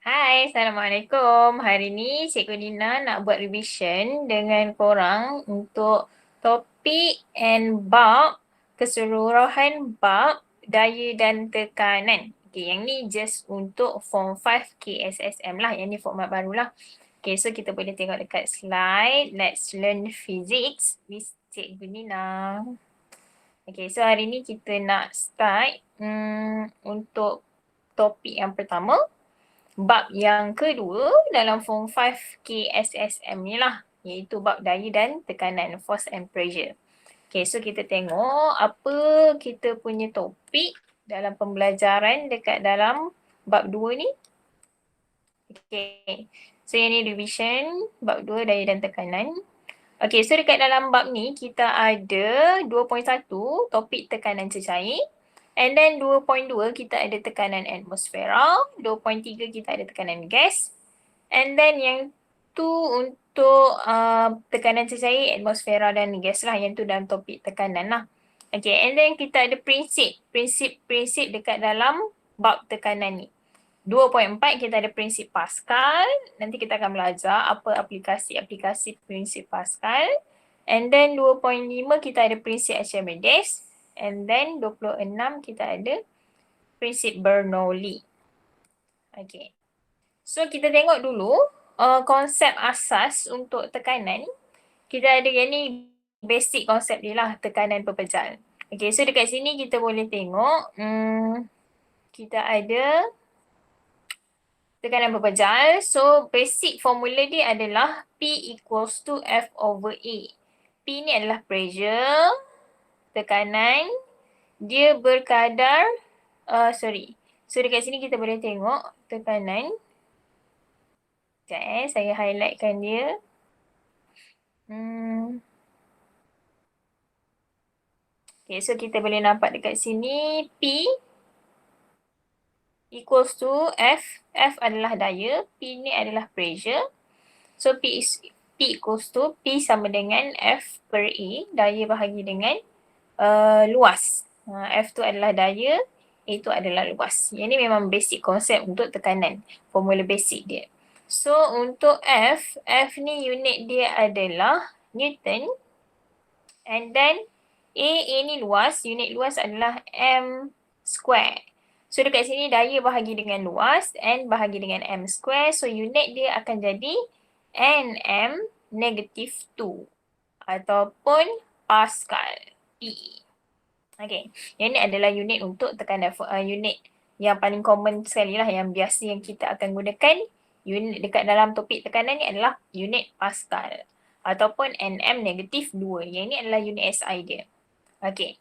Hai, Assalamualaikum. Hari ni Cikgu Nina nak buat revision dengan korang untuk topik and bab, keseluruhan bab daya dan tekanan. Okay, yang ni just untuk Form 5 KSSM lah. Yang ni format barulah. Okay, so kita boleh tengok dekat slide. Let's learn physics with Cikgu Nina. Okay, so hari ni kita nak start untuk topik yang pertama. Bab yang kedua dalam Form 5 KSSM ni lah, iaitu bab daya dan tekanan, force and pressure. Okay, so kita tengok apa kita punya topik dalam pembelajaran dekat dalam bab 2 ni. Okay, so yang ni revision bab 2 daya dan tekanan. Okay, so dekat dalam bab ni kita ada 2.1 topik tekanan cecair. And then 2.2 kita ada tekanan atmosfera, 2.3 kita ada tekanan gas. And then yang tu untuk tekanan cecair, atmosfera dan gas lah, yang tu dalam topik tekanan lah. Okay, and then kita ada prinsip dekat dalam bab tekanan ni. 2.4 kita ada prinsip Pascal. Nanti kita akan belajar apa aplikasi prinsip Pascal. And then 2.5 kita ada prinsip Archimedes. And then 26 kita ada prinsip Bernoulli. Okay. So kita tengok dulu konsep asas untuk tekanan. Kita ada yang ni basic konsep dia lah, tekanan pepejal. Okay, so dekat sini kita boleh tengok kita ada tekanan pepejal. So basic formula dia adalah P equals to F over A. P ni adalah pressure, tekanan, dia berkadar, So dekat sini kita boleh tengok tekanan. Sekejap saya highlightkan dia. Okay, so kita boleh nampak dekat sini P equals to F. F adalah daya, P ni adalah pressure. So P equals to P sama dengan F per A, daya bahagi dengan luas. F tu adalah daya, A tu adalah luas. Yang ni memang basic konsep untuk tekanan, formula basic dia. So untuk F ni unit dia adalah Newton. And then A ni luas, unit luas adalah M square. So dekat sini daya bahagi dengan luas, N bahagi dengan M square. So unit dia akan jadi Nm negative 2 ataupun Pascal P. Okay, yang ni adalah unit untuk tekanan, unit yang paling common sekali lah, yang biasa yang kita akan gunakan. Unit dekat dalam topik tekanan ni adalah unit Pascal ataupun Nm negative 2. Yang ni adalah unit SI dia. Okay.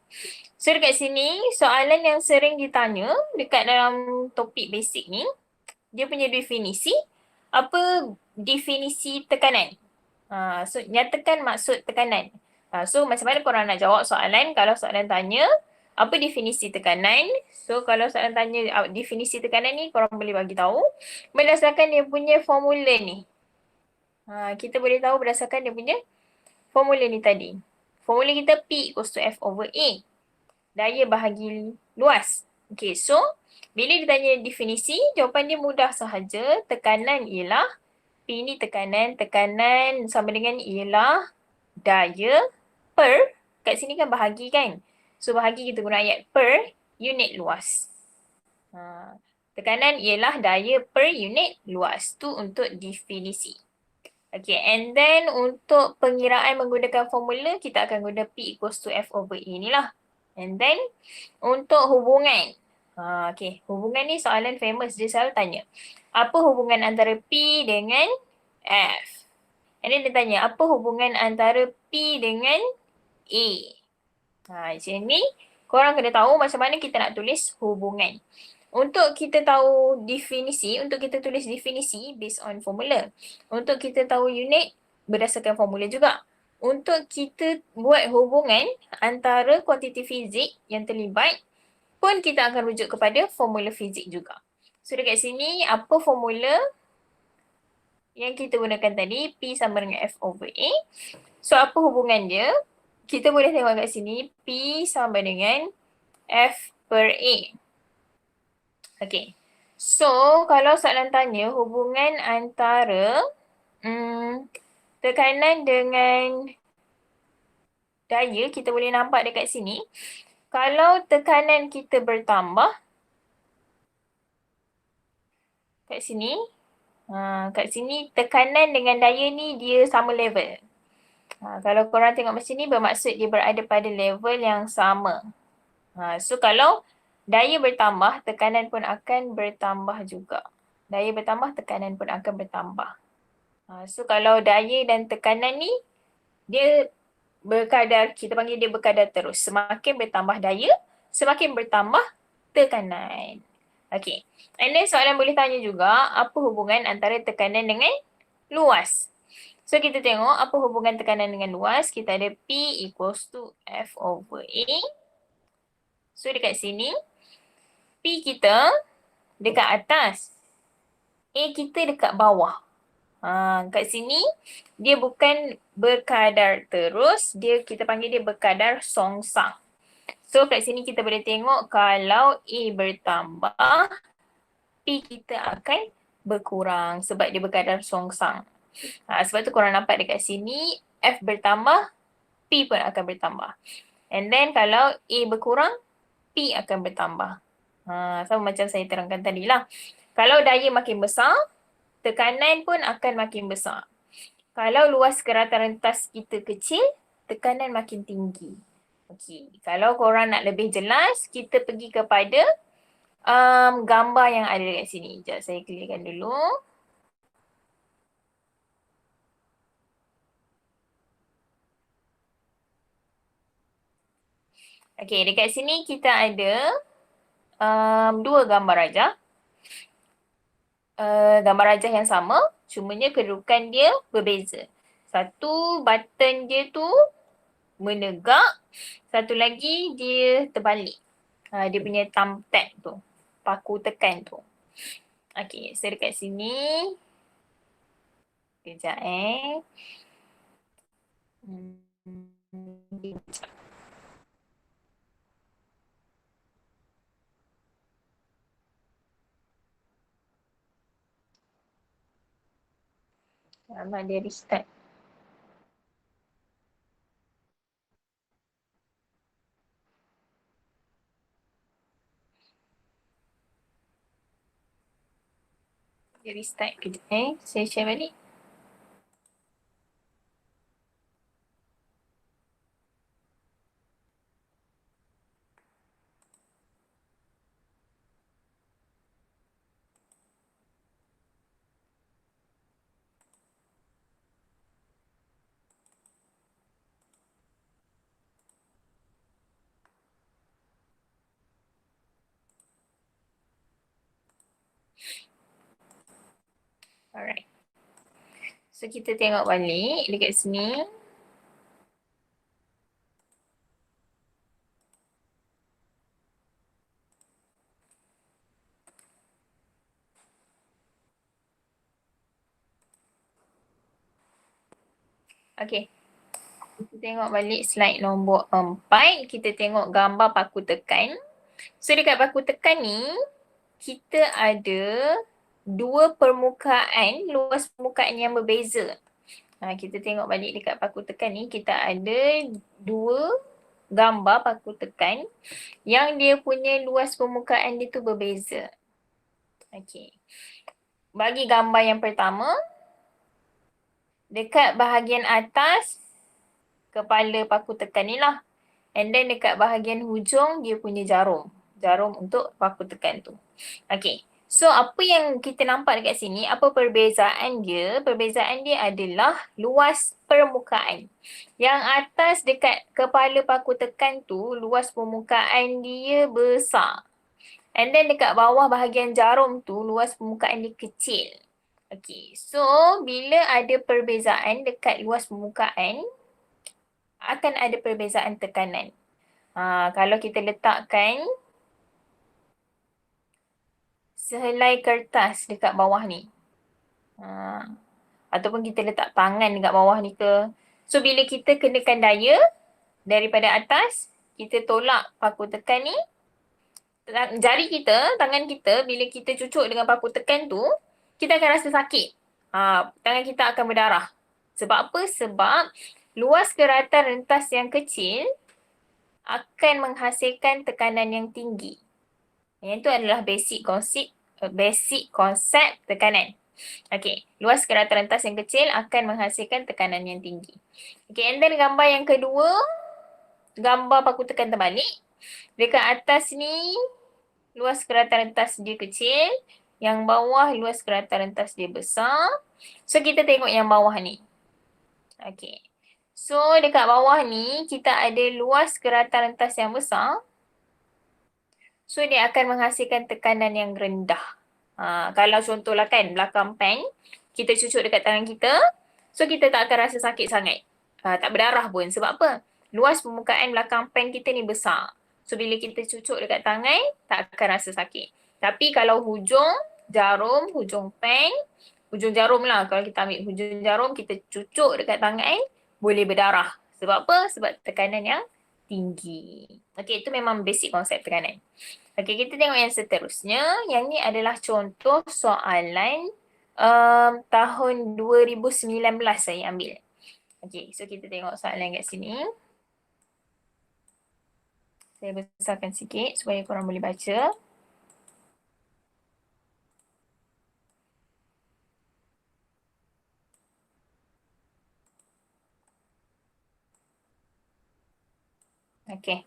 So dekat sini soalan yang sering ditanya dekat dalam topik basic ni, dia punya definisi. Apa definisi tekanan? So nyatakan maksud tekanan. So macam mana korang nak jawab soalan kalau soalan tanya apa definisi tekanan? So kalau soalan tanya definisi tekanan ni, korang boleh bagi tahu berdasarkan dia punya formula ni. Kita boleh tahu berdasarkan dia punya formula ni tadi. Formula kita P equals to F over A. Daya bahagi luas. Okay, so bila ditanya definisi, jawapan dia mudah sahaja. Tekanan ialah, P ni tekanan sama dengan ialah daya per, kat sini kan bahagi kan. So bahagi kita guna ayat per unit luas. Tekanan ialah daya per unit luas. Tu untuk definisi. Okay, and then untuk pengiraan menggunakan formula, kita akan guna P equals to F over A ni lah. And then untuk hubungan. Okay, hubungan ni soalan famous, dia selalu tanya. Apa hubungan antara P dengan F? And then dia tanya, apa hubungan antara P dengan A? Macam ni, korang kena tahu macam mana kita nak tulis hubungan. Untuk kita tahu definisi, untuk kita tulis definisi based on formula. Untuk kita tahu unit berdasarkan formula juga. Untuk kita buat hubungan antara kuantiti fizik yang terlibat pun kita akan rujuk kepada formula fizik juga. So dekat sini apa formula yang kita gunakan tadi? P sama dengan F over A. So apa hubungan dia? Kita boleh tengok kat sini P sama dengan F per A. Okay. So, kalau soalan tanya hubungan antara tekanan dengan daya, kita boleh nampak dekat sini. Kalau tekanan kita bertambah, kat sini, kat sini tekanan dengan daya ni dia sama level. Kalau korang tengok macam ni bermaksud dia berada pada level yang sama. So kalau daya bertambah, tekanan pun akan bertambah juga. Daya bertambah, tekanan pun akan bertambah. So kalau daya dan tekanan ni, dia berkadar, kita panggil dia berkadar terus. Semakin bertambah daya, semakin bertambah tekanan. Okay. And then soalan boleh tanya juga, apa hubungan antara tekanan dengan luas? So kita tengok apa hubungan tekanan dengan luas. Kita ada P equals to F over A. So dekat sini, P kita dekat atas, A kita dekat bawah. Kat sini, dia bukan berkadar terus, kita panggil dia berkadar songsang. So kat sini kita boleh tengok kalau A bertambah, P kita akan berkurang sebab dia berkadar songsang. Sebab tu korang nampak dekat sini, F bertambah, P pun akan bertambah. And then kalau A berkurang, P akan bertambah. Sama macam saya terangkan tadi lah. Kalau daya makin besar, tekanan pun akan makin besar. Kalau luas keratan rentas kita kecil, tekanan makin tinggi. Okey, kalau korang nak lebih jelas, kita pergi kepada gambar yang ada dekat sini. Sekejap saya clearkan dulu. Okey, dekat sini kita ada dua gambar rajah. Gambar rajah yang sama, cumanya kedudukan dia berbeza. Satu button dia tu menegak, satu lagi dia terbalik. Dia punya thumb tap tu, paku tekan tu. Okay, so dekat sini, kejap Alamak, dia restart. Dia restart kejap saya share balik. Alright. So kita tengok balik dekat sini. Okay. Kita tengok balik slide nombor 4. Kita tengok gambar paku tekan. So dekat paku tekan ni, kita ada dua permukaan, luas permukaan yang berbeza. Kita tengok balik dekat paku tekan ni, kita ada dua gambar paku tekan yang dia punya luas permukaan dia tu berbeza. Okay. Bagi gambar yang pertama, dekat bahagian atas, kepala paku tekan ni lah. And then dekat bahagian hujung, dia punya jarum. Jarum untuk paku tekan tu. Okay. So, apa yang kita nampak dekat sini, apa perbezaan dia? Perbezaan dia adalah luas permukaan. Yang atas dekat kepala paku tekan tu, luas permukaan dia besar. And then dekat bawah bahagian jarum tu, luas permukaan dia kecil. Okay, so bila ada perbezaan dekat luas permukaan, akan ada perbezaan tekanan. Kalau kita letakkan sehelai kertas dekat bawah ni. Ataupun kita letak tangan dekat bawah ni ke. So bila kita kenakan daya daripada atas, kita tolak paku tekan ni, jari kita, tangan kita, bila kita cucuk dengan paku tekan tu, kita akan rasa sakit. Tangan kita akan berdarah. Sebab apa? Sebab luas keratan rentas yang kecil akan menghasilkan tekanan yang tinggi. Yang itu adalah basic konsep tekanan. Okey, luas keratan rentas yang kecil akan menghasilkan tekanan yang tinggi. Okey, and then gambar yang kedua, gambar paku tekan terbalik. Dekat atas ni, luas keratan rentas dia kecil. Yang bawah, luas keratan rentas dia besar. So, kita tengok yang bawah ni. Okey. So, dekat bawah ni, kita ada luas keratan rentas yang besar. So, dia akan menghasilkan tekanan yang rendah. Kalau contohlah kan, belakang pen, kita cucuk dekat tangan kita, so kita tak akan rasa sakit sangat. Tak berdarah pun. Sebab apa? Luas permukaan belakang pen kita ni besar. So, bila kita cucuk dekat tangan, tak akan rasa sakit. Tapi kalau hujung jarum, hujung pen, hujung jarum lah. Kalau kita ambil hujung jarum, kita cucuk dekat tangan, boleh berdarah. Sebab apa? Sebab tekanan yang tinggi. Okey, itu memang basic konsep tekanan. Okey, kita tengok yang seterusnya. Yang ni adalah contoh soalan tahun 2019 saya ambil. Okey, so kita tengok soalan kat sini. Saya besarkan sikit supaya korang boleh baca. Okey.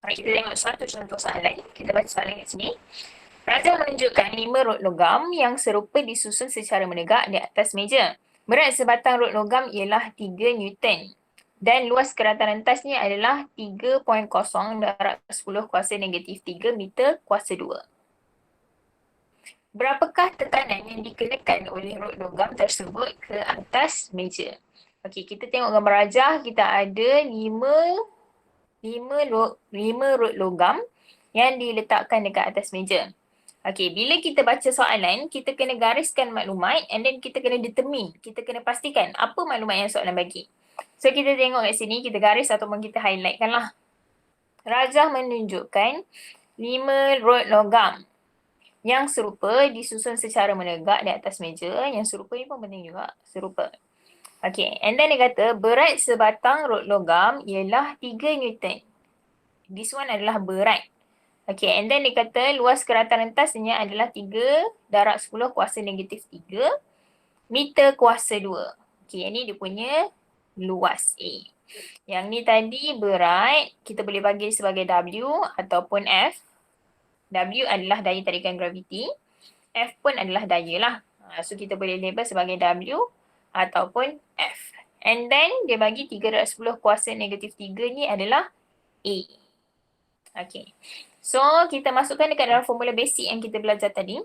Mari kita tengok satu contoh soalan. Kita baca soalan kat sini. Raja menunjukkan 5 rod logam yang serupa disusun secara menegak di atas meja. Berat sebatang rod logam ialah 3 Newton. Dan luas keratan rentasnya adalah 3.0 darab 10 kuasa negatif 3 meter kuasa 2. Berapakah tekanan yang dikenakan oleh rod logam tersebut ke atas meja? Okey, kita tengok gambar rajah. Kita ada 5 rod logam yang diletakkan dekat atas meja. Okey, bila kita baca soalan, kita kena gariskan maklumat and then kita kena determine. Kita kena pastikan apa maklumat yang soalan bagi. So, kita tengok kat sini, kita garis ataupun kita highlightkan lah. Rajah menunjukkan 5 rod logam yang serupa disusun secara menegak di atas meja. Yang serupa ni pun penting juga. Serupa. Okey, and then dia kata berat sebatang rod logam ialah 3 Newton. This one adalah berat. Okey, and then dia kata luas keratan rentasnya adalah 3 darab 10 kuasa negatif 3 meter kuasa 2. Okey, ini dia punya luas A. Yang ni tadi berat, kita boleh bagi sebagai W ataupun F. W adalah daya tarikan graviti. F pun adalah daya lah. So, kita boleh label sebagai W ataupun F. And then, dia bagi 3 darab 10 kuasa negatif 3 ni adalah A. Okay. So, kita masukkan dekat dalam formula basic yang kita belajar tadi.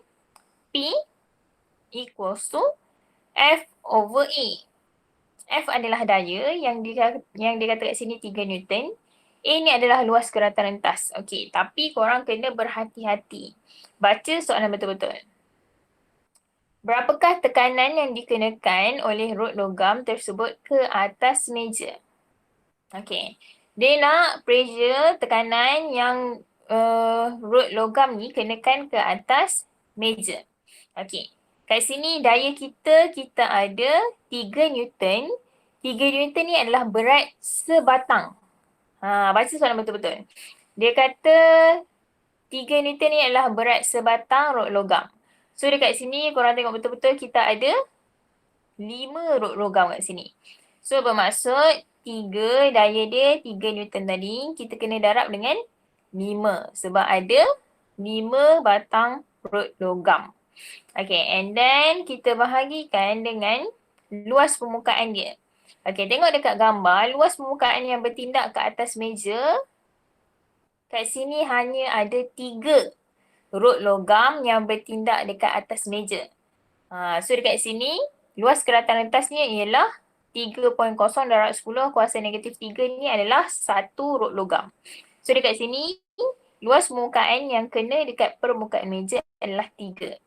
P equals to F over A. F adalah daya yang dikata kat sini 3 Newton. A ni adalah luas keratan rentas. Okey, tapi korang kena berhati-hati. Baca soalan betul-betul. Berapakah tekanan yang dikenakan oleh rod logam tersebut ke atas meja? Okey. Dia nak pressure, tekanan yang rod logam ni kenakan ke atas meja. Okey. Kat sini daya kita ada 3 Newton. 3 Newton ni adalah berat sebatang. Baca soalan betul-betul. Dia kata 3 Newton ni adalah berat sebatang rod logam. So dekat sini korang tengok betul-betul kita ada 5 rod logam kat sini. So bermaksud 3 daya dia 3 Newton tadi kita kena darab dengan 5 sebab ada 5 batang rod logam. Okay, and then kita bahagikan dengan luas permukaan dia. Okay, tengok dekat gambar, luas permukaan yang bertindak ke atas meja, kat sini hanya ada 3 rod logam yang bertindak dekat atas meja. So dekat sini, luas keratan rentasnya ialah 3.0 darab 10 kuasa negatif 3 ni adalah 1 rod logam. So dekat sini, luas permukaan yang kena dekat permukaan meja adalah 3.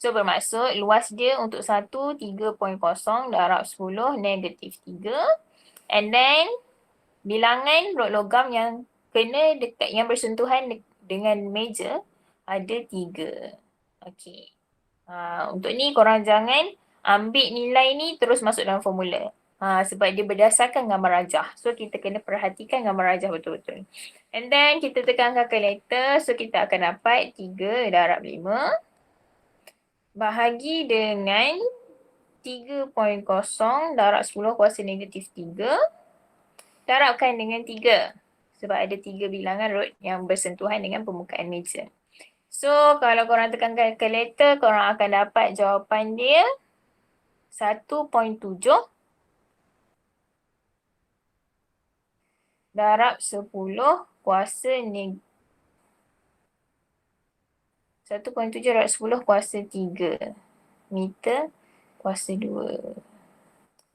So bermaksud luas dia untuk 1, 3.0 darab 10 negatif 3. And then bilangan logam yang kena dekat, yang bersentuhan dengan meja ada 3. Okey. Untuk ni korang jangan ambil nilai ni terus masuk dalam formula. Sebab dia berdasarkan gambar rajah. So kita kena perhatikan gambar rajah betul-betul. And then kita tekan calculator. So kita akan dapat 3 darab 5 bahagi dengan 3.0 darab 10 kuasa negatif 3 darabkan dengan 3 sebab ada 3 bilangan root yang bersentuhan dengan permukaan meja. So kalau korang tekan calculator, korang akan dapat jawapan dia 1.7 darab 10 kuasa 1.7 darab 10 kuasa 3 meter kuasa 2.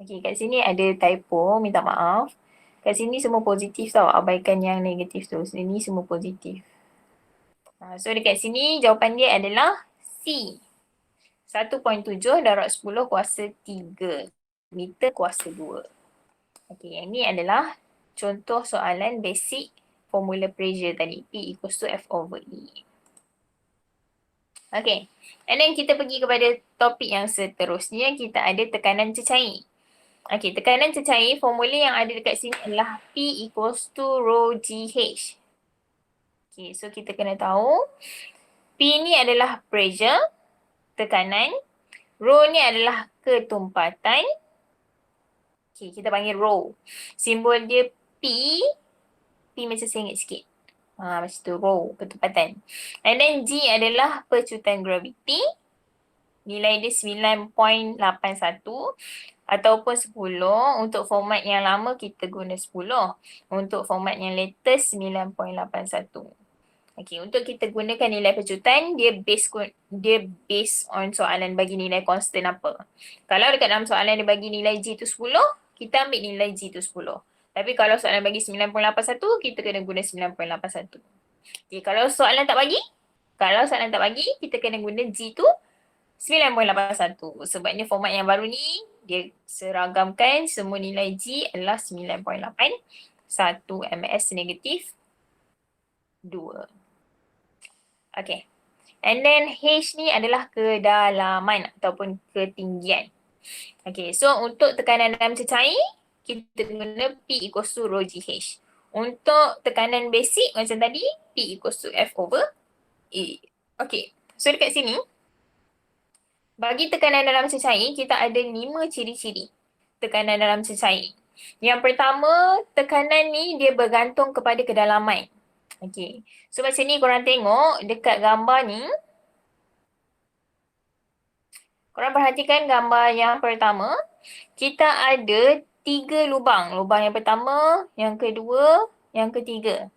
Okey, kat sini ada typo, minta maaf. Kat sini semua positif tau, abaikan yang negatif tu. Sini semua positif. So dekat sini jawapan dia adalah C. 1.7 darab 10 kuasa 3 meter kuasa 2. Okey, yang ni adalah contoh soalan basic formula pressure tadi. P equals to F over E. Okay, and then kita pergi kepada topik yang seterusnya. Kita ada tekanan cecair. Okay, tekanan cecair, formula yang ada dekat sini adalah P equals to rho GH. Okay, so kita kena tahu P ni adalah pressure, tekanan. Rho ni adalah ketumpatan. Okay, kita panggil rho. Simbol dia P. P macam sengit sikit. Macam tu, rho, ketumpatan. And then G adalah pecutan graviti. Nilai dia 9.81 ataupun 10. Untuk format yang lama kita guna 10. Untuk format yang latest 9.81. Okay, untuk kita gunakan nilai pecutan, dia based on soalan bagi nilai constant apa. Kalau dekat dalam soalan dia bagi nilai G tu 10, kita ambil nilai G tu 10. Tapi kalau soalan bagi 9.81, kita kena guna 9.81. Okay, kalau soalan tak bagi, kita kena guna G tu 9.81. Sebabnya format yang baru ni, dia seragamkan semua nilai G adalah 9.81 ms negatif 2. Okay. And then H ni adalah kedalaman ataupun ketinggian. Okay, so untuk tekanan dalam cecair, kita guna P equals to rho GH. Untuk tekanan basic macam tadi, P equals to F over E. Okay, so dekat sini, bagi tekanan dalam cecair, kita ada 5 ciri-ciri tekanan dalam cecair. Yang pertama, tekanan ni dia bergantung kepada kedalaman. Okay, so macam ni korang tengok dekat gambar ni. Korang perhatikan gambar yang pertama. Kita ada 3 lubang. Lubang yang pertama, yang kedua, yang ketiga.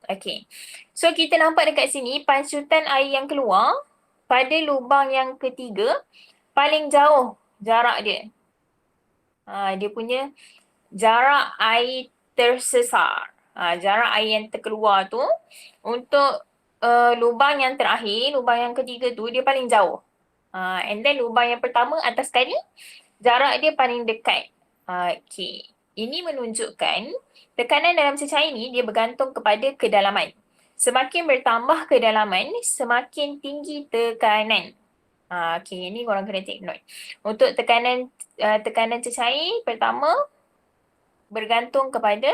Okay, so kita nampak dekat sini pancutan air yang keluar pada lubang yang ketiga paling jauh jarak dia. Dia punya jarak air tersesar. Jarak air yang terkeluar tu untuk lubang yang terakhir, lubang yang ketiga tu dia paling jauh. And then lubang yang pertama atas sekali, jarak dia paling dekat. Okay. Ini menunjukkan tekanan dalam cecair ni dia bergantung kepada kedalaman. Semakin bertambah kedalaman, semakin tinggi tekanan. Okay, ini korang kena take note. Untuk tekanan cecair pertama bergantung kepada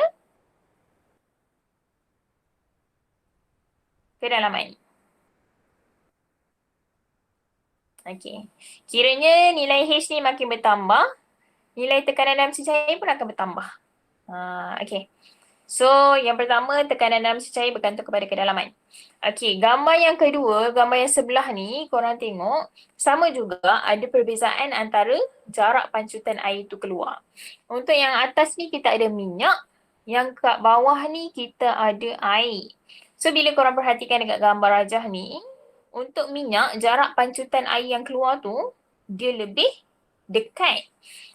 kedalaman. Okay. Kiranya nilai H ni makin bertambah, nilai tekanan dalam cecair pun akan bertambah. Okay. So, yang pertama tekanan dalam cecair bergantung kepada kedalaman. Okay, gambar yang kedua, gambar yang sebelah ni, korang tengok, sama juga ada perbezaan antara jarak pancutan air tu keluar. Untuk yang atas ni kita ada minyak, yang kat bawah ni kita ada air. So, bila korang perhatikan dekat gambar rajah ni, untuk minyak, jarak pancutan air yang keluar tu, dia lebih dekat.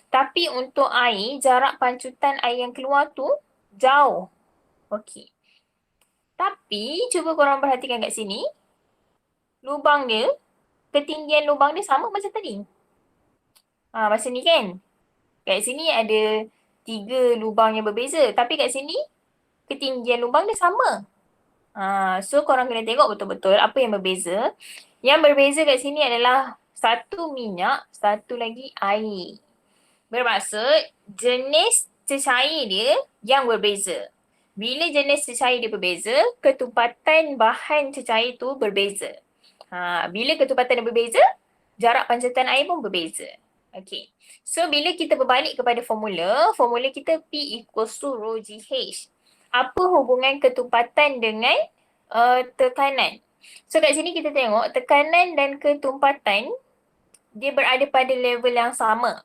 Tapi untuk air, jarak pancutan air yang keluar tu, jauh. Okey. Tapi, cuba korang perhatikan kat sini. Lubang dia, ketinggian lubang dia sama macam tadi. Macam ni kan. Kat sini ada 3 lubang yang berbeza. Tapi kat sini ketinggian lubang dia sama. So korang kena tengok betul-betul apa yang berbeza. Yang berbeza kat sini adalah satu minyak, satu lagi air. Bermaksud jenis cecair dia yang berbeza. Bila jenis cecair dia berbeza, ketumpatan bahan cecair tu berbeza. Bila ketumpatan dia berbeza, jarak panjatan air pun berbeza. Okay. So bila kita berbalik kepada formula kita P equals to rho GH. Apa hubungan ketumpatan dengan tekanan? So kat sini kita tengok tekanan dan ketumpatan dia berada pada level yang sama.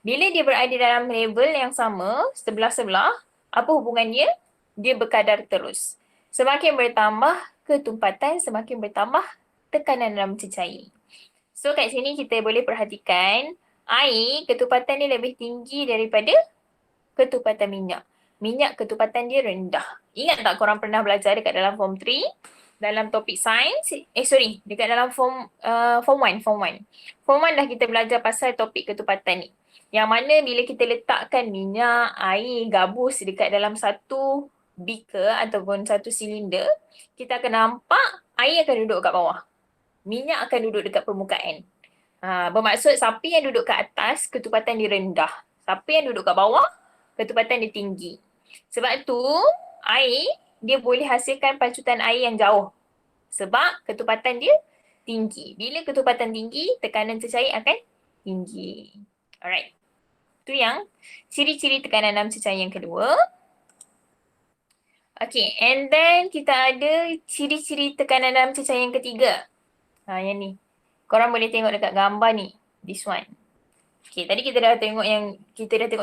Bila dia berada dalam level yang sama, sebelah-sebelah, apa hubungannya? Dia berkadar terus. Semakin bertambah ketumpatan, semakin bertambah tekanan dalam cecair. So kat sini kita boleh perhatikan air ketumpatan dia lebih tinggi daripada ketumpatan minyak. Minyak ketumpatan dia rendah. Ingat tak korang pernah belajar dekat dalam form 3? Dalam topik sains, dekat dalam form 1. Form 1 dah kita belajar pasal topik ketumpatan ni. Yang mana bila kita letakkan minyak, air, gabus dekat dalam satu beaker ataupun satu silinder, kita akan nampak air akan duduk kat bawah. Minyak akan duduk dekat permukaan. Bermaksud siapa yang duduk kat atas, ketumpatan dia rendah. Siapa yang duduk kat bawah, ketumpatan dia tinggi. Sebab tu, air dia boleh hasilkan pancutan air yang jauh. Sebab ketumpatan dia tinggi. Bila ketumpatan tinggi, tekanan cecair akan tinggi. Alright. Itu yang ciri-ciri tekanan dalam cecair yang kedua. Okay, and then kita ada ciri-ciri tekanan dalam cecair yang ketiga. Yang ni. Korang boleh tengok dekat gambar ni. This one. Okay, tadi kita dah tengok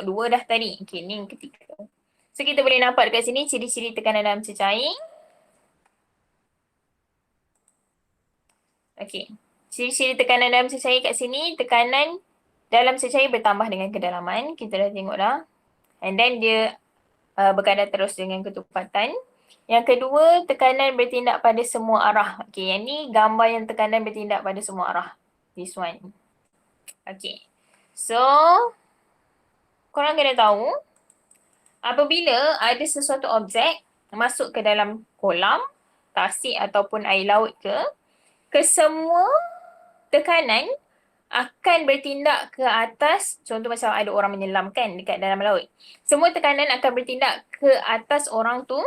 2 dah tadi. Okay, ni yang ketiga. So, kita boleh nampak dekat sini ciri-ciri tekanan dalam cecair. Okay. Ciri-ciri tekanan dalam cecair kat sini, tekanan dalam cecair bertambah dengan kedalaman. Kita dah tengok dah. And then dia berkadar terus dengan ketumpatan. Yang kedua, tekanan bertindak pada semua arah. Okay, yang ni gambar yang tekanan bertindak pada semua arah. This one. Okay. So, korang kena tahu, apabila ada sesuatu objek masuk ke dalam kolam, tasik ataupun air laut kesemua tekanan akan bertindak ke atas, contoh macam ada orang menyelam kan dekat dalam laut. Semua tekanan akan bertindak ke atas orang tu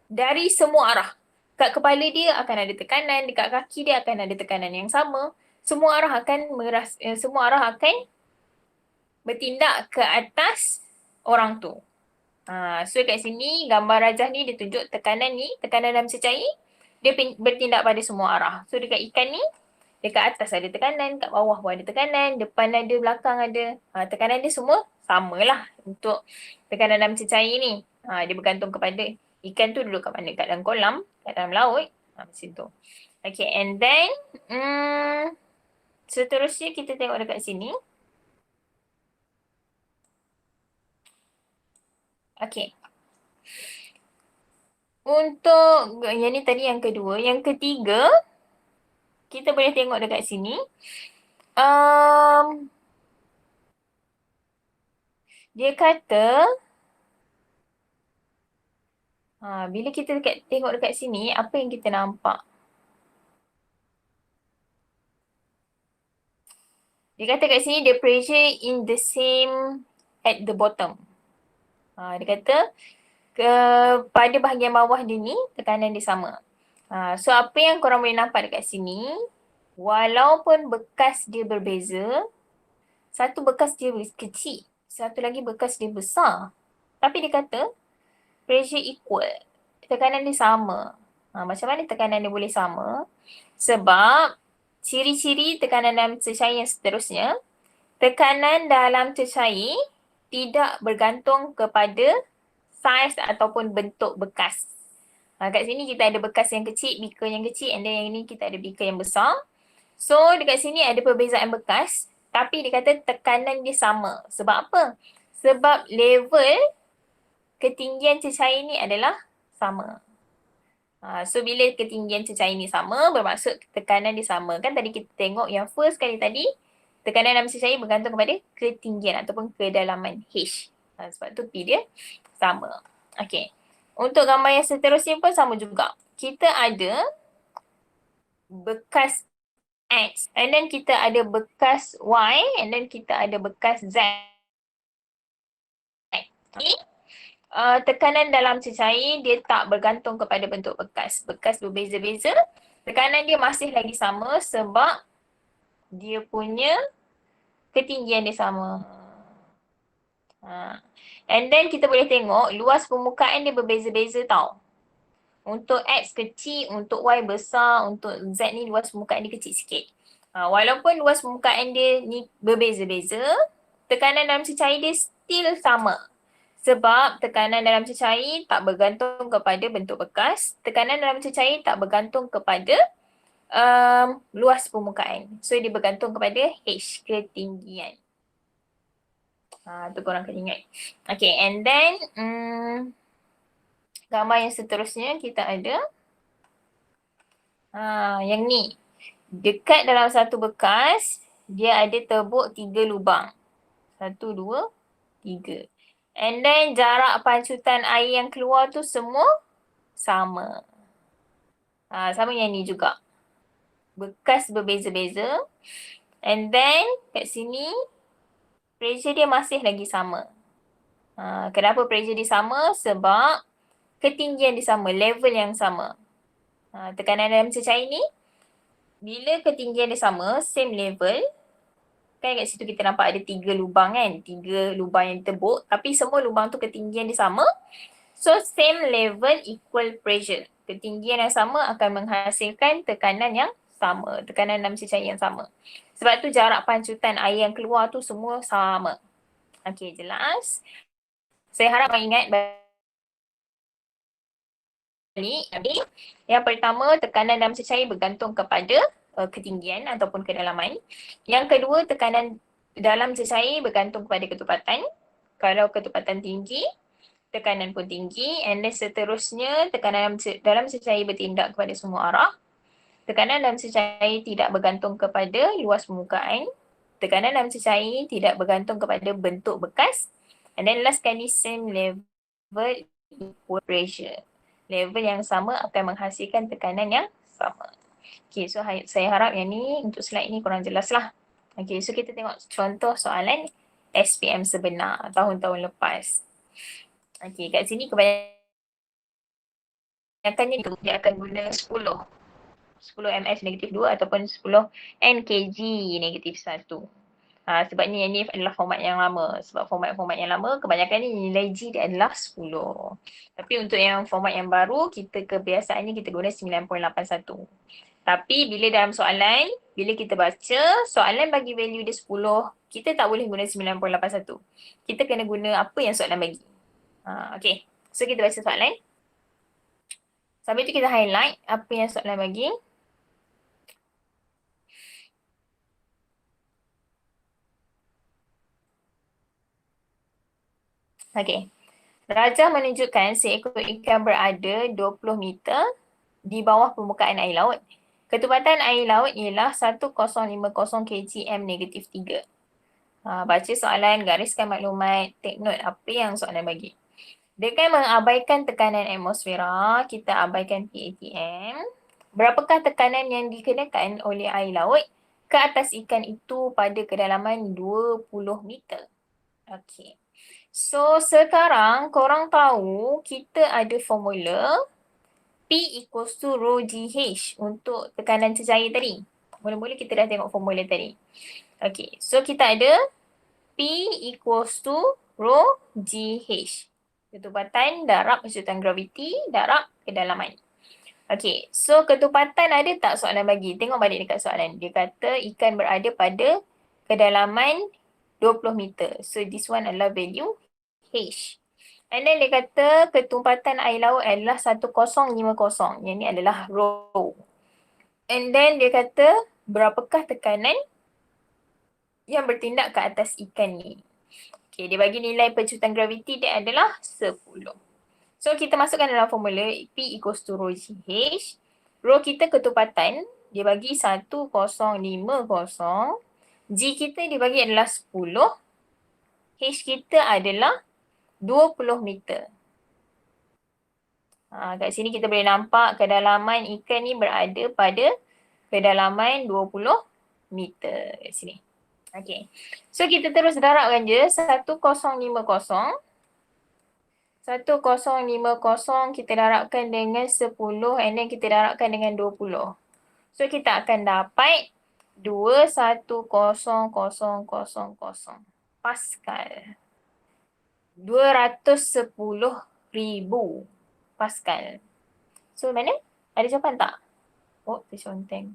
dari semua arah. Kat kepala dia akan ada tekanan, dekat kaki dia akan ada tekanan yang sama. Semua arah akan bertindak ke atas orang tu. So kat sini gambar rajah ni dia tunjuk tekanan dalam cecair, dia bertindak pada semua arah. So dekat ikan ni, dekat atas ada tekanan, kat bawah pun ada tekanan, depan ada, belakang ada. Tekanan dia semua samalah untuk tekanan dalam cecair ni. Dia bergantung kepada ikan tu duduk kat mana, kat dalam kolam, kat dalam laut, macam tu. Okay, and then seterusnya kita tengok dekat sini. Okay. Untuk yang ni tadi yang kedua, yang ketiga, kita boleh tengok dekat sini. Dia kata, bila kita tengok dekat sini, apa yang kita nampak? Dia kata kat sini, the pressure in the same at the bottom. Dia kata, pada bahagian bawah dia ni, tekanan dia sama. So, apa yang korang boleh nampak dekat sini, walaupun bekas dia berbeza, satu bekas dia kecil, satu lagi bekas dia besar. Tapi dia kata, pressure equal. Tekanan dia sama. Macam mana tekanan dia boleh sama? Sebab ciri-ciri tekanan dalam cecair yang seterusnya, tekanan dalam cecair tidak bergantung kepada saiz ataupun bentuk bekas. Kat sini kita ada bekas yang kecil, beaker yang kecil, and then yang ni kita ada beaker yang besar. So dekat sini ada perbezaan bekas, tapi dia kata tekanan dia sama. Sebab apa? Sebab level ketinggian cecair ni adalah sama. So bila ketinggian cecair ni sama, bermaksud tekanan dia sama. Kan tadi kita tengok yang first kali tadi, tekanan dalam cecair bergantung kepada ketinggian ataupun kedalaman H. Sebab tu P dia sama. Okay. Untuk gambar yang seterusnya pun sama juga. Kita ada bekas X and then kita ada bekas Y and then kita ada bekas Z. Okay. Tekanan dalam cecair dia tak bergantung kepada bentuk bekas. Bekas berbeza-beza, tekanan dia masih lagi sama sebab dia punya ketinggian dia sama. And then kita boleh tengok luas permukaan dia berbeza-beza tau. Untuk X kecil, untuk Y besar, untuk Z ni luas permukaan dia kecil sikit. Walaupun luas permukaan dia ni berbeza-beza, tekanan dalam cecair dia still sama. Sebab tekanan dalam cecair tak bergantung kepada bentuk bekas. Tekanan dalam cecair tak bergantung kepada luas permukaan. So dia bergantung kepada H, ketinggian. Tu korang kena ingat. Okay, and then gambar yang seterusnya kita ada yang ni. Dekat dalam satu bekas, dia ada tebuk 3 lubang. 1, 2, 3. And then jarak pancutan air yang keluar tu semua sama. Sama yang ni juga. Bekas berbeza-beza. And then kat sini pressure dia masih lagi sama. Kenapa pressure dia sama? Sebab ketinggian dia sama, level yang sama. Tekanan dalam cecair ni, bila ketinggian dia sama, same level, kan kat situ kita nampak ada 3 lubang kan, 3 lubang yang tebuk, tapi semua lubang tu ketinggian dia sama. So same level equal pressure. Ketinggian yang sama akan menghasilkan tekanan yang sama, tekanan dalam cecair yang sama. Sebab tu jarak pancutan air yang keluar tu semua sama. Okay, jelas. Saya harap ingat balik. Yang pertama, tekanan dalam cecair bergantung kepada ketinggian ataupun kedalaman. Yang kedua, tekanan dalam cecair bergantung kepada ketepatan. Kalau ketepatan tinggi, tekanan pun tinggi. And then seterusnya, tekanan dalam cecair bertindak kepada semua arah. Tekanan dalam cecair tidak bergantung kepada luas permukaan. Tekanan dalam cecair tidak bergantung kepada bentuk bekas. And then last kali, same level equal pressure. Level yang sama akan menghasilkan tekanan yang sama. Okay, so saya harap yang ni untuk slide ni kurang jelas lah. Okay, so kita tengok contoh soalan SPM sebenar tahun-tahun lepas. Okay, kat sini kebanyakannya dia akan guna 10 ms negatif 2 ataupun 10 nkg negatif 1. Sebabnya yang ni adalah format yang lama. Sebab format-format yang lama kebanyakan ni nilai G dia adalah 10. Tapi untuk yang format yang baru, kita kebiasaannya kita guna 9.81. Tapi bila dalam soalan, bila kita baca, soalan bagi value dia 10, kita tak boleh guna 9.81. Kita kena guna apa yang soalan bagi. Okay, so kita baca soalan. Sambil tu kita highlight apa yang soalan bagi. Okay. Rajah menunjukkan seekor ikan berada 20 meter di bawah permukaan air laut. Ketepatan air laut ialah 1050 kgm negatif 3. Baca soalan, gariskan maklumat, take note apa yang soalan bagi. Dengan mengabaikan tekanan atmosfera, kita abaikan PATM. Berapakah tekanan yang dikenakan oleh air laut ke atas ikan itu pada kedalaman 20 meter? Okay. So sekarang korang tahu kita ada formula P equals to rho GH untuk tekanan cecair tadi. Mula-mula kita dah tengok formula tadi. Okay, so kita ada P equals to rho GH. Ketepatan, darab kesetujuan graviti, darab kedalaman. Okay, so ketepatan ada tak soalan bagi? Tengok balik dekat soalan. Dia kata ikan berada pada kedalaman 20 meter. So this one adalah value H. And then dia kata ketumpatan air laut adalah 1050. Yang ni adalah rho. And then dia kata berapakah tekanan yang bertindak ke atas ikan ni. Okay, dia bagi nilai pencutan graviti dia adalah 10. So kita masukkan dalam formula P equals to rho GH. Rho kita ketumpatan, dia bagi 1050. G kita dibagi adalah 10. H kita adalah 20 meter. Kat sini kita boleh nampak kedalaman ikan ni berada pada kedalaman 20 meter kat sini. Okay. So kita terus darabkan je 1050. 1050 kita darabkan dengan 10 and then kita darabkan dengan 20. So kita akan dapat 210,000 Pascal. 210,000 Pascal. So mana? Ada jawapan tak? Oh, terconteng.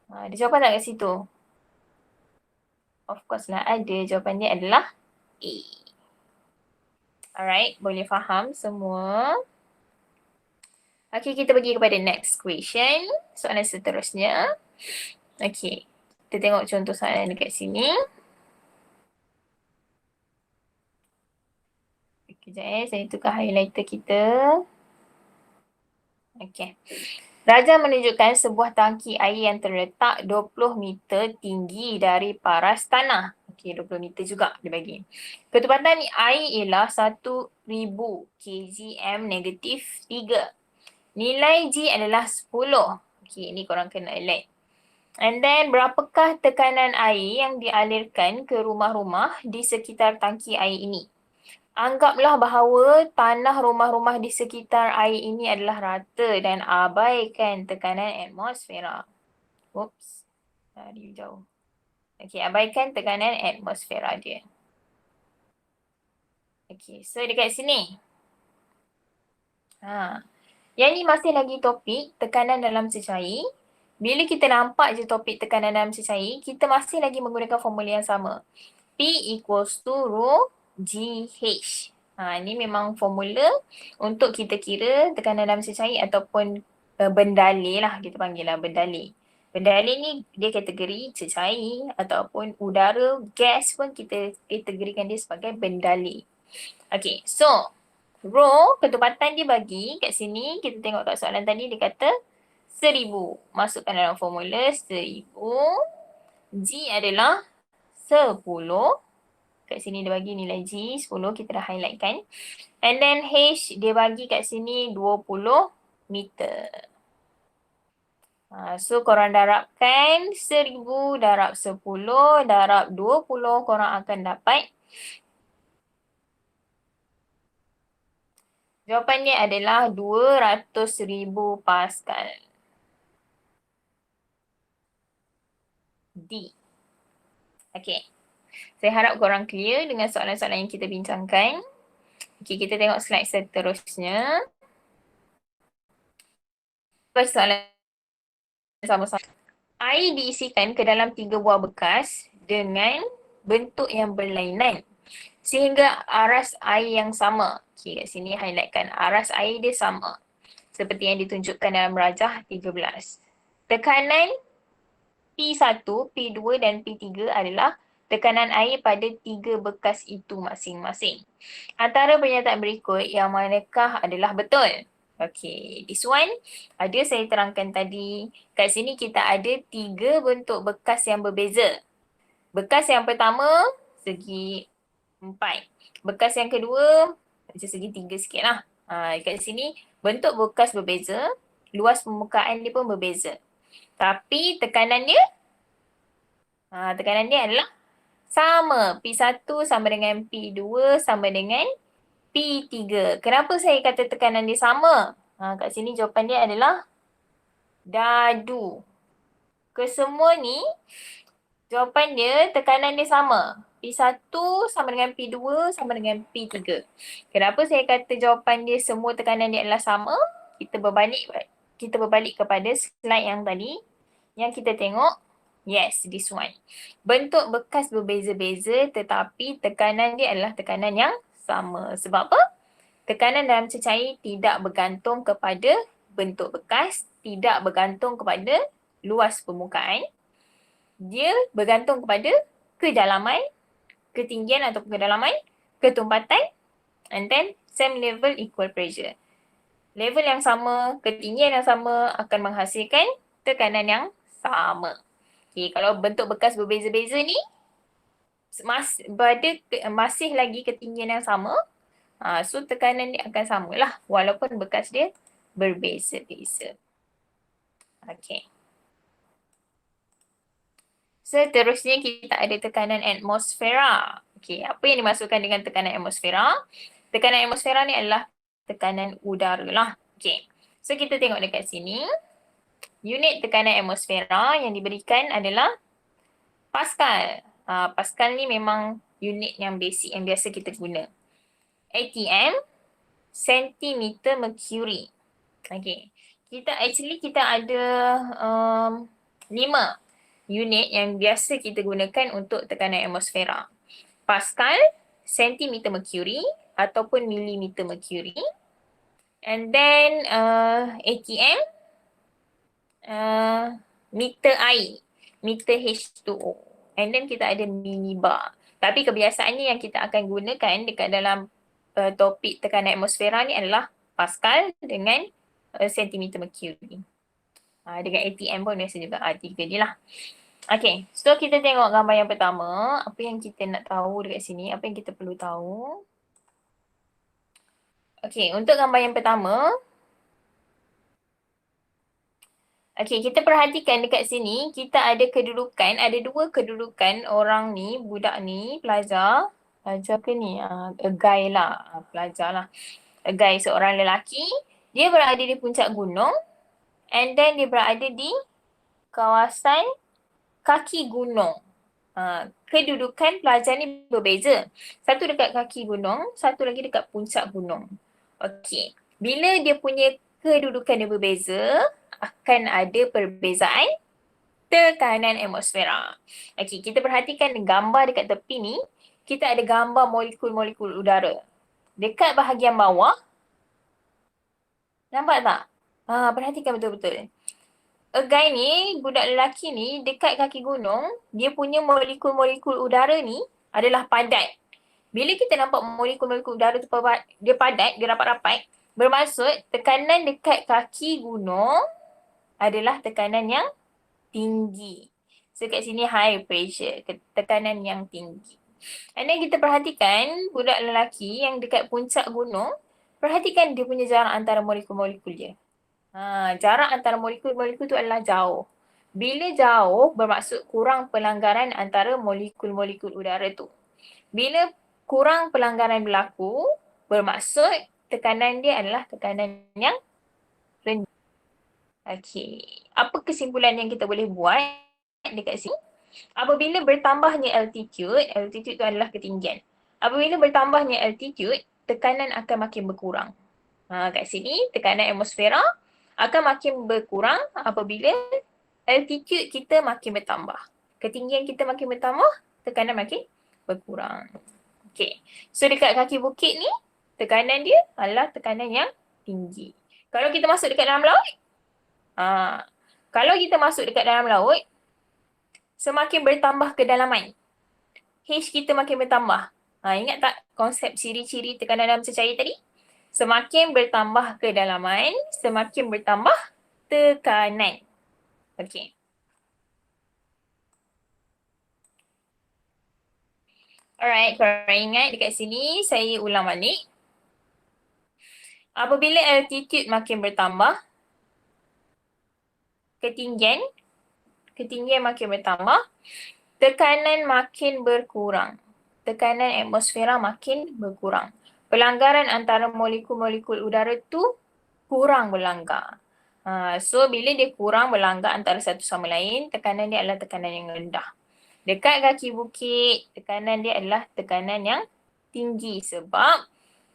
Ada jawapan tak kat situ? Of course lah ada. Jawapan dia adalah A. Alright, boleh faham semua? Okay, kita pergi kepada next question. Soalan seterusnya. Okay, kita tengok contoh soalan dekat sini. Sekejap saya tukar highlighter kita. Okay. Raja menunjukkan sebuah tangki air yang terletak 20 meter tinggi dari paras tanah. Okey, 20 meter juga dia bagi. Ketepatan air ialah 1000 kgm negatif 3. Nilai G adalah 10. Okey, ini korang kena alert. And then berapakah tekanan air yang dialirkan ke rumah-rumah di sekitar tangki air ini? Anggaplah bahawa tanah rumah-rumah di sekitar air ini adalah rata dan abaikan tekanan atmosfera. Oops, lari jauh. Okey, abaikan tekanan atmosfera dia. Okey, so dekat sini. Yang ni masih lagi topik tekanan dalam cecair. Bila kita nampak je topik tekanan dalam cecair, kita masih lagi menggunakan formula yang sama. P equals to rho GH. Ini memang formula untuk kita kira tekanan dalam cecair ataupun bendalih lah, kita panggil lah bendalih. Bendalih ni dia kategori cecair ataupun udara, gas pun kita kategorikan dia sebagai bendalih. Okay, so rho ketepatan dia bagi kat sini, kita tengok kat soalan tadi dia kata 1000. Masukkan dalam formula 1000. G adalah 10. Kat sini dia bagi nilai G 10, kita dah highlight kan. And then H dia bagi kat sini 20 meter. So korang darabkan 1000 darab 10 darab 20, korang akan dapat jawapannya adalah 200,000 Pascal. D. Okay. Saya harap korang clear dengan soalan-soalan yang kita bincangkan. Okay, kita tengok slide seterusnya. Soalan sama-sama. Air diisikan ke dalam 3 buah bekas dengan bentuk yang berlainan sehingga aras air yang sama. Okay, kat sini highlightkan aras air dia sama seperti yang ditunjukkan dalam rajah 13. Tekanan P1, P2 dan P3 adalah tekanan air pada 3 bekas itu masing-masing. Antara pernyataan berikut yang manakah adalah betul? Okay, this one ada saya terangkan tadi. Kat sini kita ada 3 bentuk bekas yang berbeza. Bekas yang pertama segi 4. Bekas yang kedua macam segi 3 sikit lah. Kat sini bentuk bekas berbeza, luas permukaan dia pun berbeza. Tapi tekanan dia adalah sama. P1 sama dengan P2 sama dengan P3. Kenapa saya kata tekanan dia sama? Kat sini jawapan dia adalah dadu. Kesemua ni jawapan dia tekanan dia sama. P1 sama dengan P2 sama dengan P3. Kenapa saya kata jawapan dia semua tekanan dia adalah sama? Kita berbalik kepada slide yang tadi. Yang kita tengok, yes, this one. Bentuk bekas berbeza-beza tetapi tekanan dia adalah tekanan yang sama. Sebab apa? Tekanan dalam cecair tidak bergantung kepada bentuk bekas, tidak bergantung kepada luas permukaan. Dia bergantung kepada kedalaman, ketinggian atau kedalaman, ketumpatan and then Same level equal pressure. Level yang sama, ketinggian yang sama akan menghasilkan tekanan yang sama. Okay, kalau bentuk bekas berbeza-beza ni, masih lagi ketinggian yang sama, so tekanan dia akan samalah walaupun bekas dia berbeza-beza. Okay. Seterusnya kita ada tekanan atmosfera. Okay, apa yang dimasukkan dengan tekanan atmosfera? Tekanan atmosfera ni adalah tekanan udara lah. Okay. So kita tengok dekat sini. Unit tekanan atmosfera yang diberikan adalah Pascal. Pascal ni memang unit yang basic yang biasa kita guna. ATM, sentimeter mercury. Okay. Kita ada 5 unit yang biasa kita gunakan untuk tekanan atmosfera. Pascal, sentimeter mercury ataupun milimeter mercury. And then ATM, meter air, meter H2O. And then kita ada millibar. Tapi kebiasaannya yang kita akan gunakan dekat dalam topik tekanan atmosfera ni adalah Pascal dengan sentimeter mercury. Dengan ATM pun biasa juga. 3 ni lah. Okay, so kita tengok gambar yang pertama. Apa yang kita nak tahu dekat sini? Apa yang kita perlu tahu? Okay, untuk gambar yang pertama. Okay, kita perhatikan dekat sini. Kita ada kedudukan. Ada 2 kedudukan orang ni, budak ni, pelajar. Pelajar ke ni? A guy lah. Pelajar lah. A guy, seorang lelaki. Dia berada di puncak gunung. And then dia berada di kawasan kaki gunung. Kedudukan pelajar ni berbeza. Satu dekat kaki gunung, satu lagi dekat puncak gunung. Okey. Bila dia punya kedudukan dia berbeza, akan ada perbezaan tekanan atmosfera. Okey, kita perhatikan gambar dekat tepi ni, kita ada gambar molekul-molekul udara. Dekat bahagian bawah, nampak tak? Perhatikan betul-betul. A guy ni, budak lelaki ni, dekat kaki gunung, dia punya molekul-molekul udara ni adalah padat. Bila kita nampak molekul-molekul udara tu dia padat, dia rapat-rapat, bermaksud tekanan dekat kaki gunung adalah tekanan yang tinggi. So kat sini high pressure, tekanan yang tinggi. And then kita perhatikan budak lelaki yang dekat puncak gunung, perhatikan dia punya jarak antara molekul-molekul dia. Jarak antara molekul-molekul tu adalah jauh. Bila jauh, bermaksud kurang pelanggaran antara molekul-molekul udara tu. Bila kurang pelanggaran berlaku, bermaksud tekanan dia adalah tekanan yang rendah. Okey. Apa kesimpulan yang kita boleh buat dekat sini? Apabila bertambahnya altitude tu adalah ketinggian. Apabila bertambahnya altitude, tekanan akan makin berkurang. Kat sini, tekanan atmosfera akan makin berkurang apabila altitude kita makin bertambah. Ketinggian kita makin bertambah, tekanan makin berkurang. Okay. So dekat kaki bukit ni, tekanan dia adalah tekanan yang tinggi. Kalau kita masuk dekat dalam laut, semakin bertambah kedalaman, H kita makin bertambah. Ingat tak konsep ciri-ciri tekanan dalam cecair tadi? Semakin bertambah kedalaman, semakin bertambah tekanan. Okey. Alright, korang ingat dekat sini saya ulang balik. Apabila altitude makin bertambah, ketinggian makin bertambah, tekanan makin berkurang. Tekanan atmosfera makin berkurang. Pelanggaran antara molekul-molekul udara tu kurang berlanggar. So bila dia kurang berlanggar antara satu sama lain, tekanan dia adalah tekanan yang rendah. Dekat kaki bukit, tekanan dia adalah tekanan yang tinggi sebab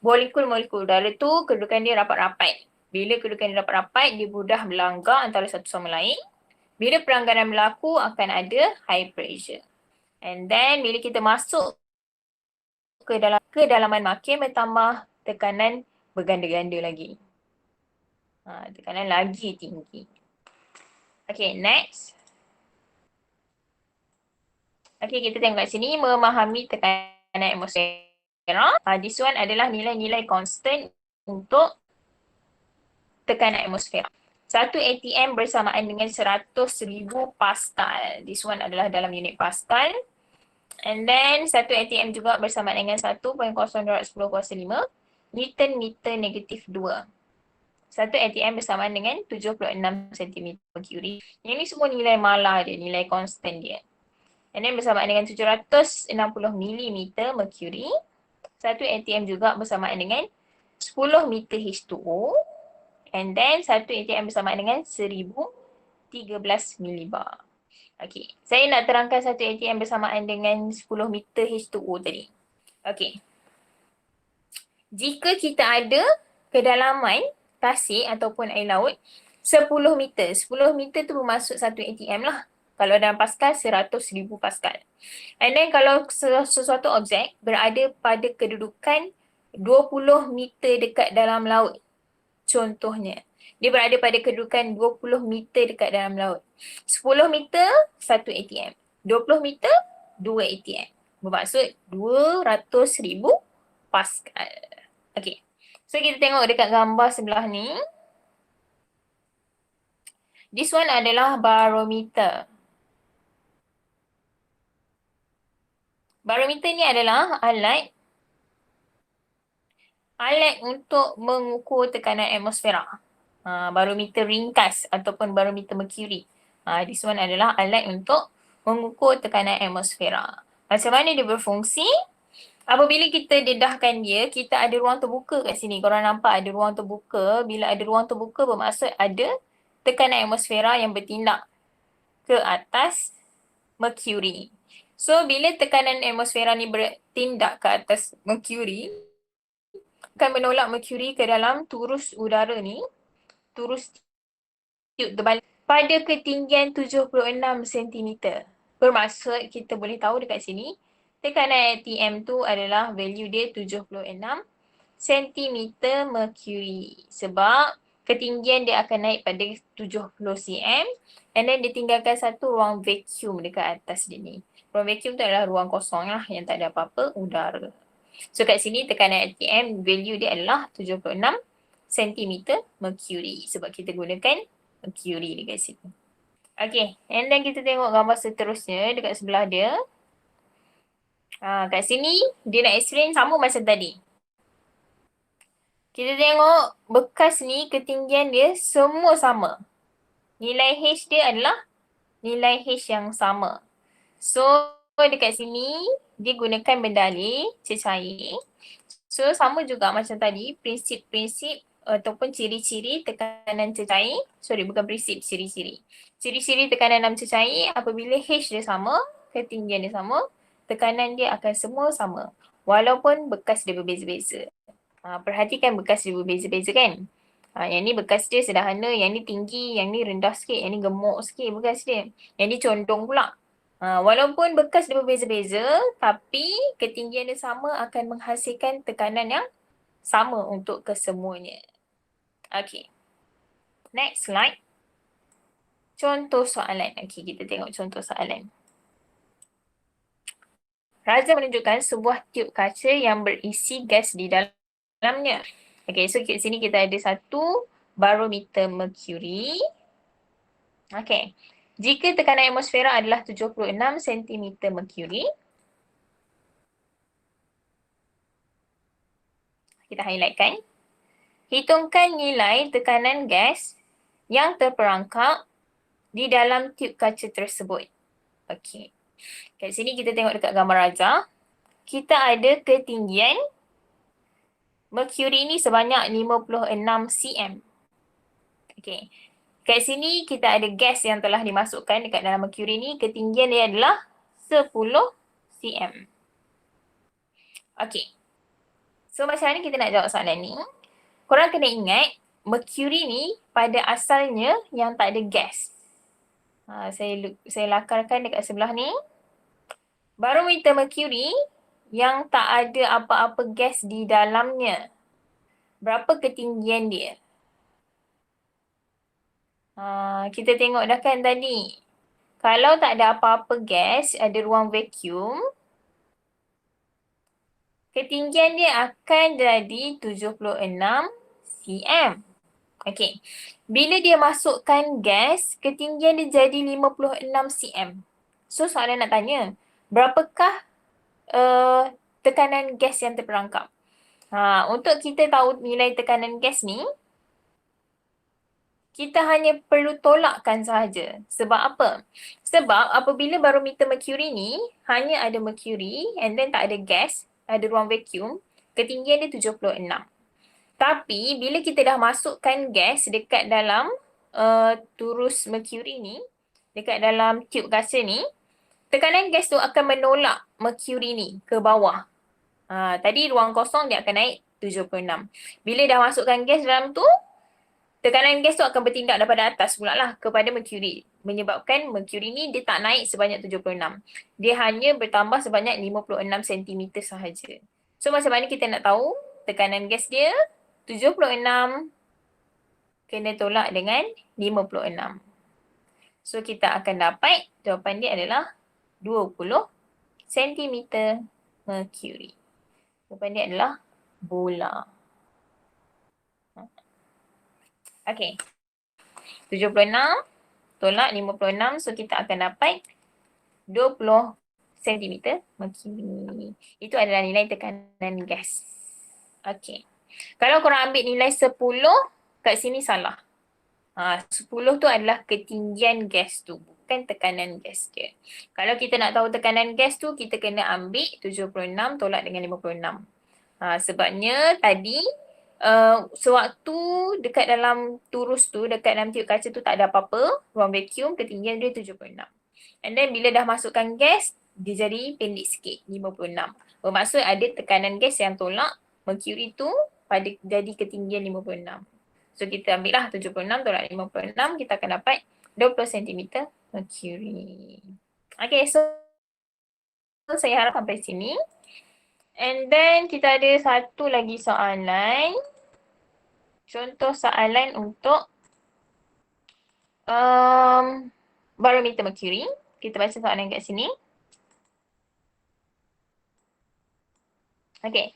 molekul-molekul udara tu kedudukan dia rapat-rapat. Bila kedudukan dia rapat-rapat, dia mudah berlanggar antara satu sama lain. Bila pelanggaran berlaku, akan ada high pressure. And then bila kita masuk kedalaman makin bertambah, tekanan berganda-ganda lagi. Tekanan lagi tinggi. Okay, next. Okay, kita tengok kat sini, memahami tekanan atmosfera. This one adalah nilai-nilai constant untuk tekanan atmosfera. 1 atm bersamaan dengan 100,000 Pascal. This one adalah dalam unit Pascal. And then 1 atm juga bersamaan dengan 1.0210 Newton meter negatif 2. 1 atm bersamaan dengan 76 cm Mercury. Yang ni semua nilai malar dia, nilai constant dia. And then bersamaan dengan 760 mm Mercury. 1 atm juga bersamaan dengan 10 meter H2O. And then 1 atm bersamaan dengan 1013 millibar. Okey, saya nak terangkan 1 atm bersamaan dengan 10 meter H2O tadi. Okey. Jika kita ada kedalaman tasik ataupun air laut 10 meter. 10 meter tu bermaksud 1 atm lah. Kalau dalam Pascal, 100,000 Pascal. And then kalau sesuatu objek berada pada kedudukan 20 meter dekat dalam laut. Contohnya, dia berada pada kedudukan 20 meter dekat dalam laut. 10 meter, 1 atm. 20 meter, 2 atm. Bermaksud 200,000 Pascal. Okay. So, kita tengok dekat gambar sebelah ni. This one adalah barometer. Barometer ni adalah alat untuk mengukur tekanan atmosfera. Barometer ringkas ataupun barometer mercury. This one adalah alat untuk mengukur tekanan atmosfera. Macam mana dia berfungsi? Apabila kita dedahkan dia, kita ada ruang terbuka kat sini. Korang nampak ada ruang terbuka. Bila ada ruang terbuka bermaksud ada tekanan atmosfera yang bertindak ke atas mercury. So, bila tekanan atmosfera ni bertindak ke atas mercury, akan menolak mercury ke dalam turus udara ni, turus tiup terbalik pada ketinggian 76 cm. Bermaksud kita boleh tahu dekat sini, tekanan atm tu adalah value dia 76 cm mercury. Sebab ketinggian dia akan naik pada 70 cm and then ditinggalkan satu ruang vacuum dekat atas dia ni. Ruang vacuum tu adalah ruang kosong lah yang tak ada apa-apa udara. So kat sini tekanan atm value dia adalah 76 cm mercury sebab kita gunakan mercury dekat sini. Okay, and then kita tengok gambar seterusnya dekat sebelah dia. Kat sini dia nak explain sama macam tadi. Kita tengok bekas ni ketinggian dia semua sama. Nilai H dia adalah nilai H yang sama. So dekat sini dia gunakan bendalih cecair. So sama juga macam tadi, prinsip-prinsip ataupun ciri-ciri tekanan cecair. Bukan prinsip, ciri-ciri. Ciri-ciri tekanan dalam cecair apabila H dia sama, ketinggian dia sama, tekanan dia akan semua sama. Walaupun bekas dia berbeza-beza. Perhatikan bekas dia berbeza-beza kan. Yang ni bekas dia sederhana, yang ni tinggi, yang ni rendah sikit, yang ni gemuk sikit bekas dia. Yang ni condong pula. Walaupun bekas dia berbeza-beza, tapi ketinggian dia sama akan menghasilkan tekanan yang sama untuk kesemuanya. Okay. Next slide. Contoh soalan. Okay, kita tengok contoh soalan. Raja menunjukkan sebuah tiub kaca yang berisi gas di dalamnya. Okay, so kat sini kita ada satu barometer mercury. Okay. Jika tekanan atmosfera adalah 76 cm mercury, kita highlightkan. Hitungkan nilai tekanan gas yang terperangkap di dalam tiub kaca tersebut. Okey. Kat sini kita tengok dekat gambar raja. Kita ada ketinggian mercury ni sebanyak 56 cm. Okey. Kat sini kita ada gas yang telah dimasukkan dekat dalam mercury ni. Ketinggian dia adalah 10 cm. Okey. So macam mana kita nak jawab soalan ni? Korang kena ingat mercury ni pada asalnya yang tak ada gas. Saya lakarkan dekat sebelah ni. Barometer mercury yang tak ada apa-apa gas di dalamnya. Berapa ketinggian dia? Kita tengok dah kan tadi. Kalau tak ada apa-apa gas, ada ruang vacuum, ketinggian dia akan jadi 76 cm. Okey. Bila dia masukkan gas, ketinggian dia jadi 56 cm. So soalan nak tanya, berapakah tekanan gas yang terperangkap? Untuk kita tahu nilai tekanan gas ni, kita hanya perlu tolakkan sahaja. Sebab apa? Sebab apabila barometer mercury ni hanya ada mercury and then tak ada gas, ada ruang vacuum, ketinggian dia 76. Tapi bila kita dah masukkan gas dekat dalam turus mercury ni, dekat dalam tube kaca ni, tekanan gas tu akan menolak mercury ni ke bawah. Tadi ruang kosong dia akan naik 76. Bila dah masukkan gas dalam tu, tekanan gas tu akan bertindak daripada atas pula lah kepada mercury. Menyebabkan mercury ni dia tak naik sebanyak 76. Dia hanya bertambah sebanyak 56 cm sahaja. So macam mana kita nak tahu tekanan gas dia 76 kena tolak dengan 56. So kita akan dapat jawapan dia adalah 20 cm mercury. Jawapan dia adalah bola. Okey. 76 tolak 56, so kita akan dapat 20 cm mercury. Itu adalah nilai tekanan gas. Okey. Kalau korang ambil nilai 10, kat sini salah. 10 tu adalah ketinggian gas tu, bukan tekanan gas dia. Kalau kita nak tahu tekanan gas tu, kita kena ambil 76 tolak dengan 56. Sebabnya tadi sewaktu dekat dalam turus tu, dekat dalam tiup kaca tu tak ada apa-apa, ruang vacuum, ketinggian dia 76. And then bila dah masukkan gas, dia jadi pendek sikit, 56. Bermaksud ada tekanan gas yang tolak mercury tu pada jadi ketinggian 56. So kita ambil lah 76 tolak 56, kita akan dapat 20 cm mercury. Okay, so saya harap sampai sini. And then kita ada satu lagi soalan. Contoh soalan untuk barometer mercury. Kita baca soalan kat sini. Okay.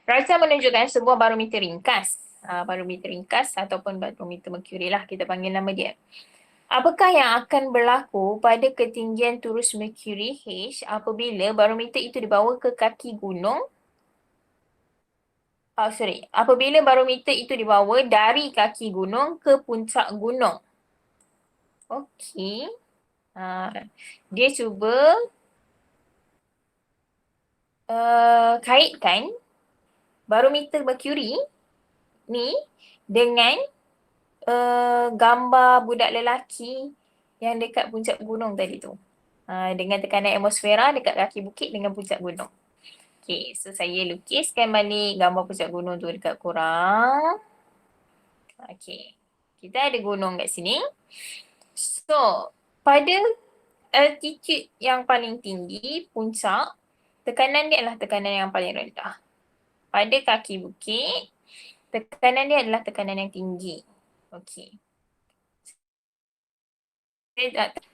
Rasa menunjukkan sebuah barometer ringkas. Barometer ringkas ataupun barometer mercury lah kita panggil nama dia. Apakah yang akan berlaku pada ketinggian turus mercury H apabila barometer itu dibawa ke kaki gunung? Apabila barometer itu dibawa dari kaki gunung ke puncak gunung. Okey. Dia cuba kaitkan barometer mercury ni dengan gambar budak lelaki yang dekat puncak gunung tadi tu. Dengan tekanan atmosfera dekat kaki bukit dengan puncak gunung. Okay, so saya lukiskan balik gambar puncak gunung tu dekat korang. Okay, kita ada gunung kat sini. So, pada altitude yang paling tinggi, puncak, tekanan dia adalah tekanan yang paling rendah. Pada kaki bukit, tekanan dia adalah tekanan yang tinggi. Okey.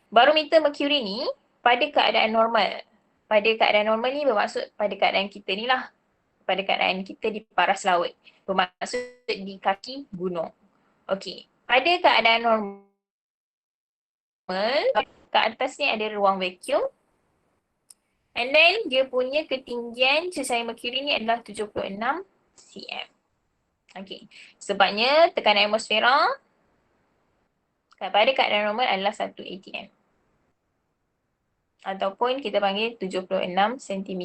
Barometer mercury ni pada keadaan normal. Pada keadaan normal ni bermaksud pada keadaan kita ni lah. Pada keadaan kita di paras laut. Bermaksud di kaki gunung. Okey. Pada keadaan normal, ke atas ni ada ruang vacuum. And then dia punya ketinggian cecair mercury ni adalah 76 cm. Okey. Sebabnya tekanan atmosfera pada keadaan normal adalah 1 atm. Ataupun kita panggil 76 cm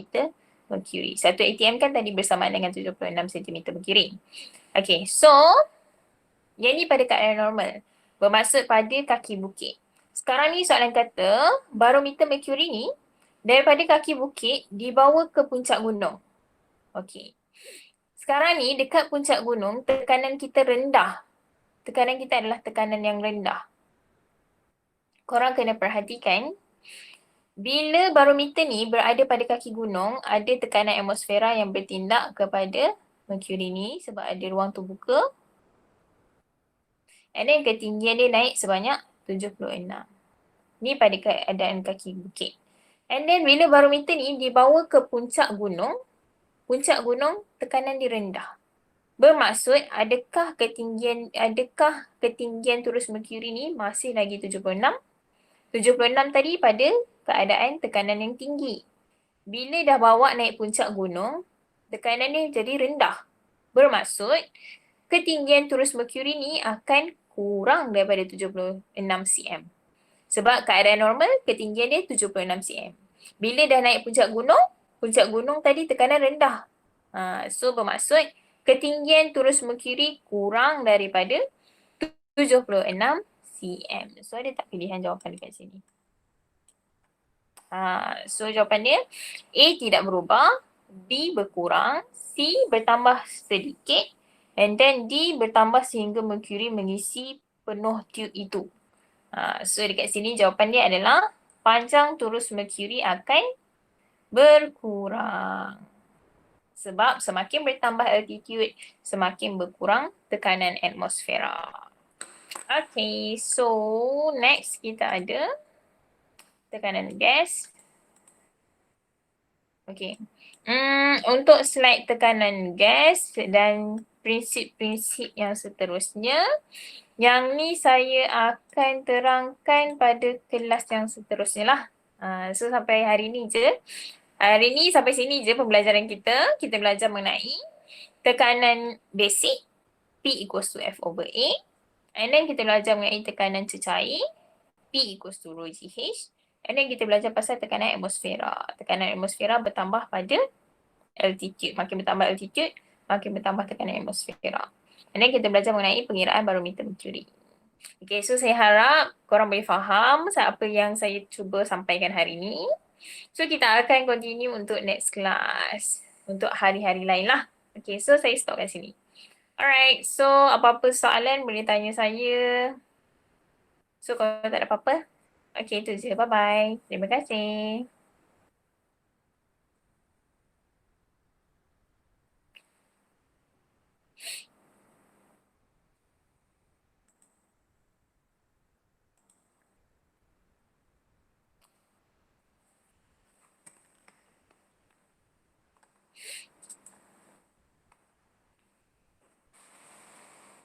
mercury. 1 atm kan tadi bersamaan dengan 76 cm mercury. Okey, so yang ni pada keadaan normal. Bermaksud pada kaki bukit. Sekarang ni soalan kata barometer mercury ni daripada kaki bukit dibawa ke puncak gunung. Okey. Sekarang ni dekat puncak gunung tekanan kita rendah. Tekanan kita adalah tekanan yang rendah. Korang kena perhatikan bila barometer ni berada pada kaki gunung, ada tekanan atmosfera yang bertindak kepada mercury ni sebab ada ruang terbuka. And then ketinggian dia naik sebanyak 76. Ni pada keadaan kaki bukit. And then bila barometer ni dibawa ke puncak gunung, puncak gunung tekanan dia rendah. Bermaksud adakah ketinggian turus merkuri ni masih lagi 76? 76 tadi pada keadaan tekanan yang tinggi. Bila dah bawa naik puncak gunung, tekanan dia jadi rendah. Bermaksud ketinggian turus merkuri ni akan kurang daripada 76 cm. Sebab keadaan normal ketinggian dia 76 cm. Bila dah naik puncak gunung tadi tekanan rendah. So bermaksud ketinggian turus merkuri kurang daripada 76 cm. So ada tak pilihan jawapan dekat sini? So jawapan dia A tidak berubah, B berkurang, C bertambah sedikit, and then D bertambah sehingga merkuri mengisi penuh tube itu. So dekat sini jawapan dia adalah panjang turus merkuri akan berkurang. Sebab semakin bertambah altitude, semakin berkurang tekanan atmosfera. Okay, so next kita ada tekanan gas. Okay. Untuk slide tekanan gas dan prinsip-prinsip yang seterusnya, yang ni saya akan terangkan pada kelas yang seterusnya lah. So sampai hari ni je. Hari ni sampai sini je pembelajaran kita. Kita belajar mengenai tekanan basic P equals to F over A. And then kita belajar mengenai tekanan cecair P equals to rho GH. And then kita belajar pasal tekanan atmosfera. Tekanan atmosfera bertambah pada altitude. Makin bertambah altitude, makin bertambah tekanan atmosfera. And then kita belajar mengenai pengiraan barometer merkuri. Okay, so saya harap korang boleh faham apa yang saya cuba sampaikan hari ni. So kita akan continue untuk next class. Untuk hari-hari lain lah. Okay, so saya stop kat sini. Alright, so apa-apa soalan boleh tanya saya. So kalau tak ada apa-apa, okay, itu je. Bye-bye. Terima kasih.